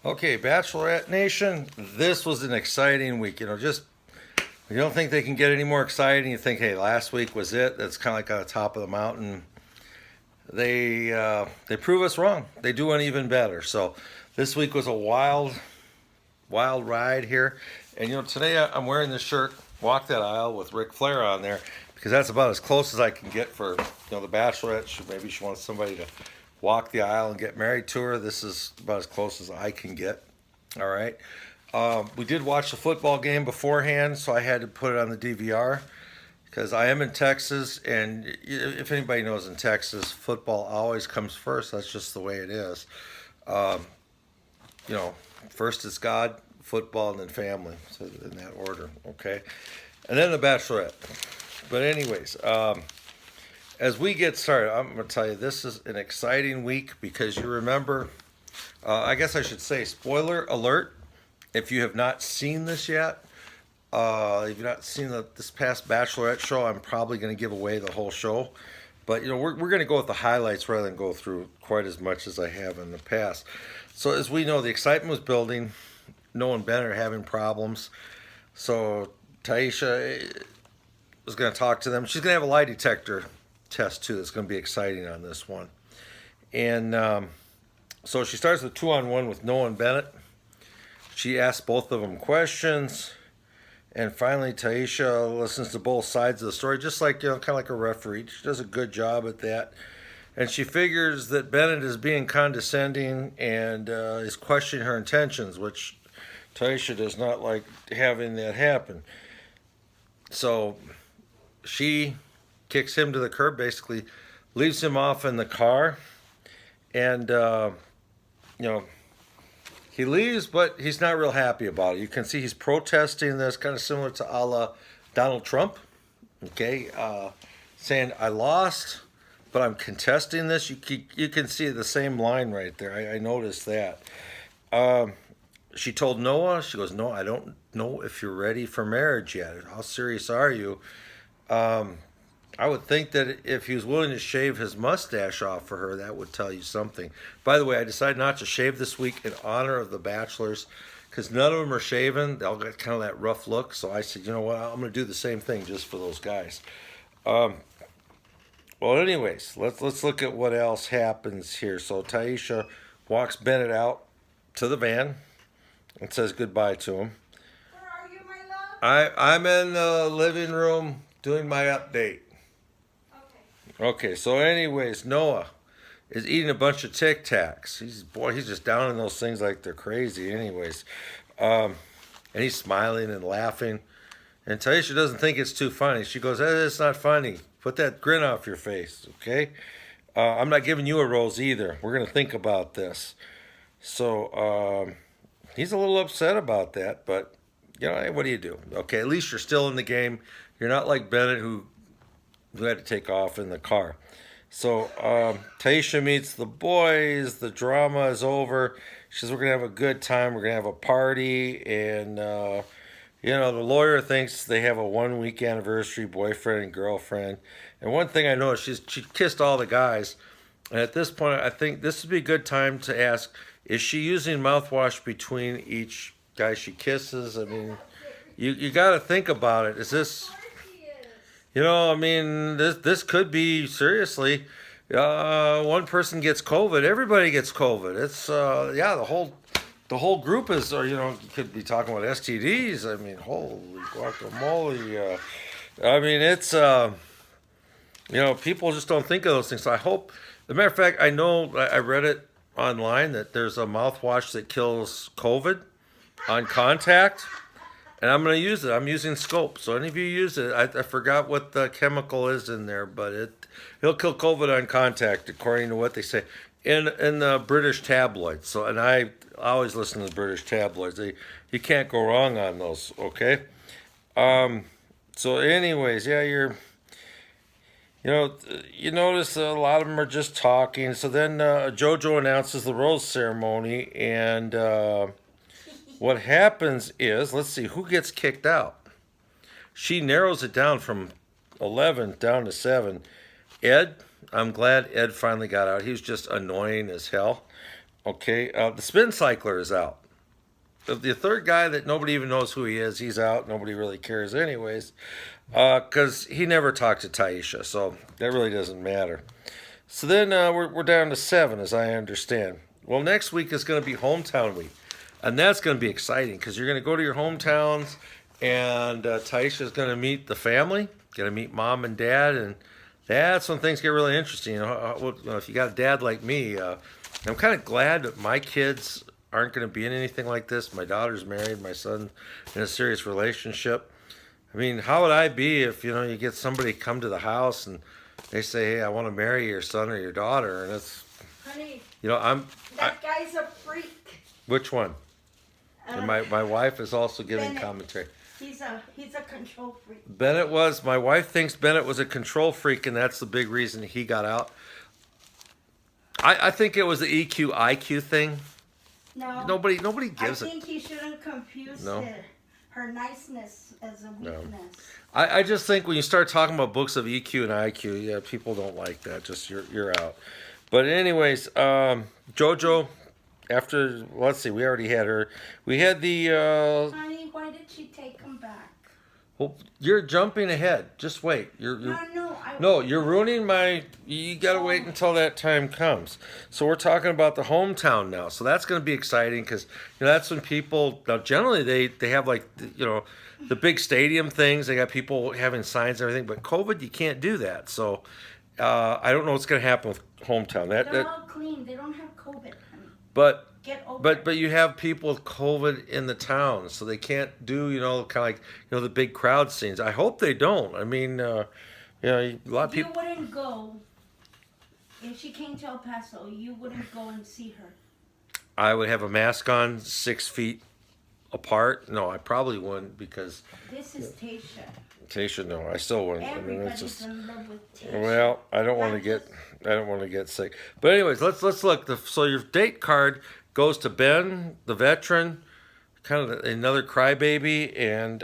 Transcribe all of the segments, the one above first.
Okay, Bachelorette Nation, this was an exciting week. Just you don't think they can get any more exciting. You think, hey, last week was it. That's kind of like on the top of the mountain. They prove us wrong. They do one even better. So this week was a wild ride here. And today I'm wearing this shirt, Walk That Aisle with Ric Flair on there, because that's about as close as I can get for the Bachelorette. Maybe she wants somebody to walk the aisle and get married to her. This is about as close as I can get. All right. We did watch the football game beforehand, so I had to put it on the DVR because I am in Texas, and if anybody knows, in Texas, football always comes first. That's just the way it is. Um, you know, First is God, football, and then family, so in that order. Okay, and then the Bachelorette. But anyways, as we get started, I'm going to tell you this is an exciting week because you remember. I guess I should say, spoiler alert. If you have not seen this yet, if you've not seen this past Bachelorette show, I'm probably going to give away the whole show. But we're going to go with the highlights rather than go through quite as much as I have in the past. So as we know, the excitement was building. Noel and Bennett are having problems. So Taisha was going to talk to them. She's going to have a lie detector test too. That's going to be exciting on this one. And so she starts with 2-on-1 with Noel and Bennett. She asks both of them questions. And finally, Taisha listens to both sides of the story, just like, kind of like a referee. She does a good job at that. And she figures that Bennett is being condescending and is questioning her intentions, which Taisha does not like having that happen. So she kicks him to the curb, basically leaves him off in the car. And, you know, he leaves, but he's not real happy about it. You can see he's protesting this, kind of similar to a la Donald Trump. Okay, saying I lost, but I'm contesting this. You can see the same line right there. I noticed that. She told Noah, she goes, "No, I don't know if you're ready for marriage yet. How serious are you?" Um, I would think that if he was willing to shave his mustache off for her, that would tell you something. By the way, I decided not to shave this week in honor of the bachelors because none of them are shaven. They all got kind of that rough look. So I said, you know what? I'm going to do the same thing just for those guys. Um, well, anyways, let's look at what else happens here. So Taisha walks Bennett out to the van and says goodbye to him. Where are you, my love? I'm in the living room doing my update. Okay. Okay, so anyways, Noah is eating a bunch of Tic Tacs. He's just down in those things like they're crazy. Anyways, um, and he's smiling and laughing. And Taisha doesn't think it's too funny. She goes, it's not funny. Put that grin off your face, okay? I'm not giving you a rose either. We're gonna think about this." So he's a little upset about that, but hey, what do you do? Okay, at least you're still in the game. You're not like Bennett who had to take off in the car. So Taisha meets the boys. The drama is over. She says, "We're going to have a good time. We're going to have a party." And, the lawyer thinks they have a 1 week anniversary, boyfriend and girlfriend. And one thing I know is she kissed all the guys. And at this point, I think this would be a good time to ask, is she using mouthwash between each guy she kisses? I mean, you got to think about it. Is this this could be seriously. One person gets COVID, everybody gets COVID. It's the whole group is, or you could be talking about STDs. I mean, holy guacamole. It's people just don't think of those things. So I hope. As a matter of fact, I know I read it online that there's a mouthwash that kills COVID on contact. And I'm going to use it. I'm using Scope. So any of you use it, I forgot what the chemical is in there, but it'll kill COVID on contact, according to what they say in the British tabloids. So, and I always listen to the British tabloids. You can't go wrong on those. Okay. So, anyways, yeah, you notice a lot of them are just talking. So then JoJo announces the rose ceremony, and what happens is, let's see, who gets kicked out? She narrows it down from 11 down to 7. Ed, I'm glad Ed finally got out. He was just annoying as hell. Okay, the spin cycler is out. The third guy that nobody even knows who he is, he's out. Nobody really cares, anyways, because he never talked to Taisha, so that really doesn't matter. So then we're down to 7, as I understand. Well, next week is going to be hometown week, and that's going to be exciting because you're going to go to your hometowns, and Taisha is going to meet the family, going to meet mom and dad, and that's when things get really interesting. If you got a dad like me, I'm kind of glad that my kids aren't going to be in anything like this. My daughter's married, my son's in a serious relationship. I mean, how would I be if you get somebody come to the house and they say, "Hey, I want to marry your son or your daughter," and it's Honey, that guy's a freak. which one? And my wife is also giving Bennett. commentary. He's a control freak. My wife thinks Bennett was a control freak, and that's the big reason he got out. I think it was the EQ IQ thing. No. Nobody gives I it. think he shouldn't confuse her niceness as a weakness. No. I just think when you start talking about books of EQ and IQ, yeah, people don't like that. Just you're out. But anyways, JoJo, after let's see, we already had her. We had the. Honey, why did she take him back? Well, you're jumping ahead. Just wait. No, You're ruining my. You got to wait until that time comes. So we're talking about the hometown now. So that's going to be exciting because that's when people. Now generally they have like the big stadium things. They got people having signs and everything. But COVID, you can't do that. So I don't know what's going to happen with hometown. They're all clean. They don't have COVID, honey. But. Get over it. But you have people with COVID in the town, so they can't do kind of like the big crowd scenes. I hope they don't. I mean, a lot of people. You wouldn't go if she came to El Paso. You wouldn't go and see her. I would have a mask on 6 feet apart. No, I probably wouldn't because. This is Tasha. Tasha, no, I still wouldn't. Everybody's in love with Tasha. Well, I don't want to get sick. But anyways, let's look. So your date card goes to Ben, the veteran, kind of another crybaby, and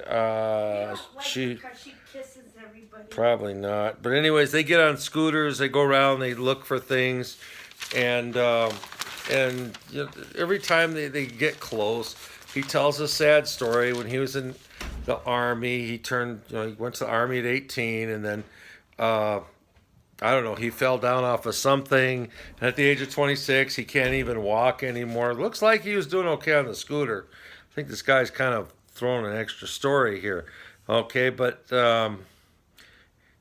she because she kisses everybody. probably not. But anyways, they get on scooters, they go around, they look for things, and every time they get close, he tells a sad story. When he was in the army, he went to the army at 18, and then. I don't know, he fell down off of something, and at the age of 26, he can't even walk anymore. Looks like he was doing okay on the scooter. I think this guy's kind of throwing an extra story here. Okay, but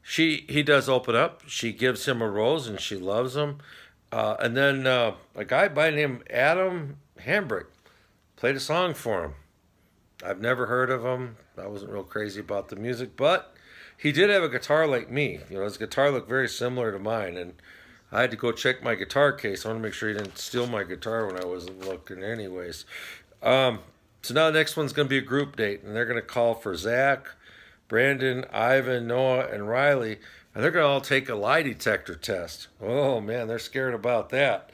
he does open up. She gives him a rose, and she loves him. And then a guy by the name Adam Hambrick played a song for him. I've never heard of him. I wasn't real crazy about the music, but he did have a guitar like me. His guitar looked very similar to mine, and I had to go check my guitar case. I want to make sure he didn't steal my guitar when I wasn't looking anyways. So now the next one's going to be a group date, and they're going to call for Zach, Brandon, Ivan, Noah, and Riley, and they're going to all take a lie detector test. Oh, man, they're scared about that.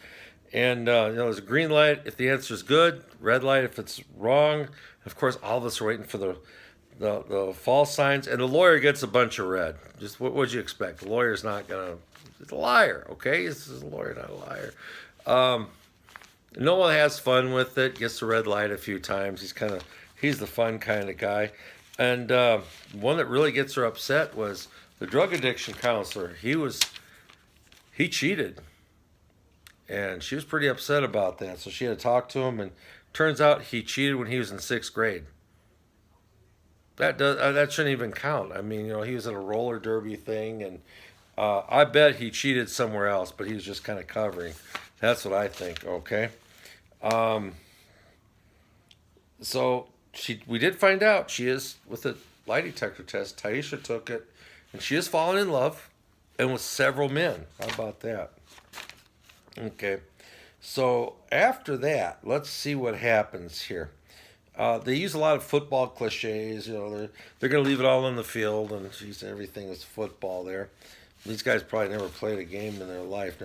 And, there's a green light if the answer's good, red light if it's wrong. Of course, all of us are waiting for the false signs, and the lawyer gets a bunch of red. Just what would you expect? The lawyer's not gonna. He's a liar, okay? This is a lawyer, not a liar. Noah has fun with it. Gets the red light a few times. He's the fun kind of guy. And one that really gets her upset was the drug addiction counselor. He cheated, and she was pretty upset about that. So she had to talk to him, and turns out he cheated when he was in 6th grade. That shouldn't even count. I mean, he was at a roller derby thing, and I bet he cheated somewhere else, but he was just kind of covering. That's what I think. Okay. So we did find out she is with the lie detector test. Taisha took it, and she has fallen in love, and with several men. How about that? Okay. So after that, let's see what happens here. They use a lot of football cliches. They're going to leave it all on the field, and everything is football there. These guys probably never played a game in their life.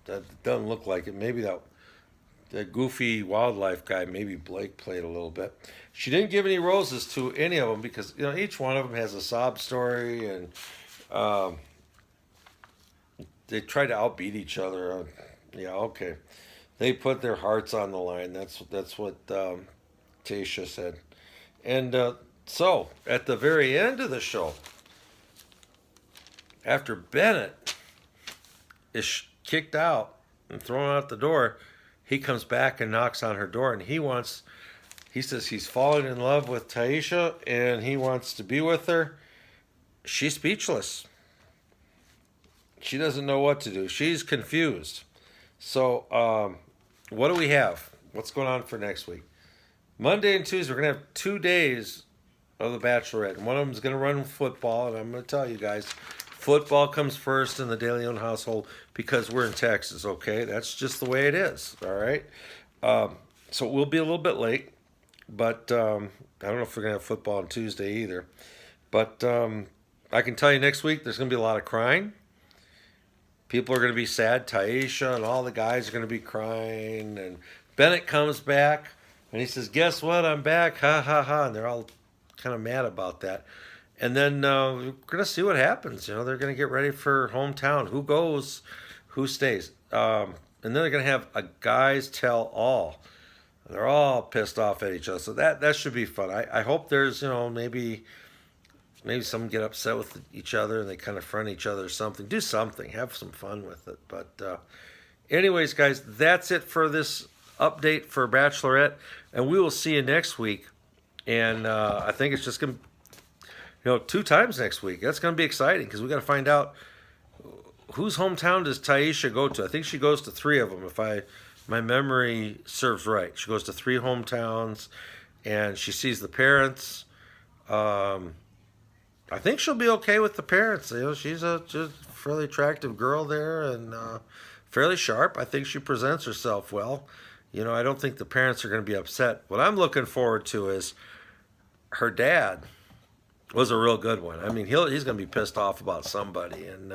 That doesn't look like it. Maybe that goofy wildlife guy, maybe Blake played a little bit. She didn't give any roses to any of them because each one of them has a sob story, and they try to outbeat each other. Yeah, okay. they put their hearts on the line. That's what Tasha said. And so at the very end of the show, after Bennett is kicked out and thrown out the door, he comes back and knocks on her door, and he says he's fallen in love with Taisha and he wants to be with her. She's speechless. She doesn't know what to do. She's confused. So, what do we have? What's going on for next week? Monday and Tuesday, we're going to have 2 days of the Bachelorette. And one of them is going to run football. And I'm going to tell you guys, football comes first in the De Leon household because we're in Texas, okay? That's just the way it is, all right? So we'll be a little bit late. But I don't know if we're going to have football on Tuesday either. But I can tell you next week there's going to be a lot of crying. People are going to be sad. Taisha and all the guys are going to be crying. And Bennett comes back and he says, guess what? I'm back. Ha, ha, ha. And they're all kind of mad about that. And then we're going to see what happens. You know, they're going to get ready for hometown. Who goes? Who stays? And then they're going to have a guys tell all. They're all pissed off at each other. So that should be fun. I hope there's, you know, maybe some get upset with each other and they kind of front each other or something. Do something. Have some fun with it. But anyways, guys, that's it for this update for Bachelorette. And we will see you next week. And I think it's just going to, 2 times next week. That's going to be exciting because we got to find out whose hometown does Taisha go to. I think she goes to 3 of them, if my memory serves right. She goes to 3 hometowns and she sees the parents. I think she'll be okay with the parents. You know, she's a just fairly attractive girl there and fairly sharp. I think she presents herself well. You know, I don't think the parents are going to be upset. What I'm looking forward to is her dad was a real good one. I mean, he's going to be pissed off about somebody, and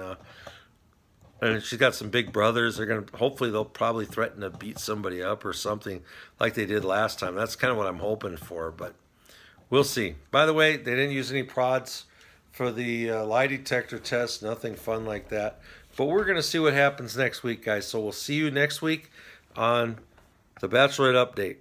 she's got some big brothers. Hopefully they'll probably threaten to beat somebody up or something like they did last time. That's kind of what I'm hoping for, but we'll see. By the way, they didn't use any prods for the lie detector test. Nothing fun like that. But we're going to see what happens next week, guys. So we'll see you next week on the Bachelorette Update.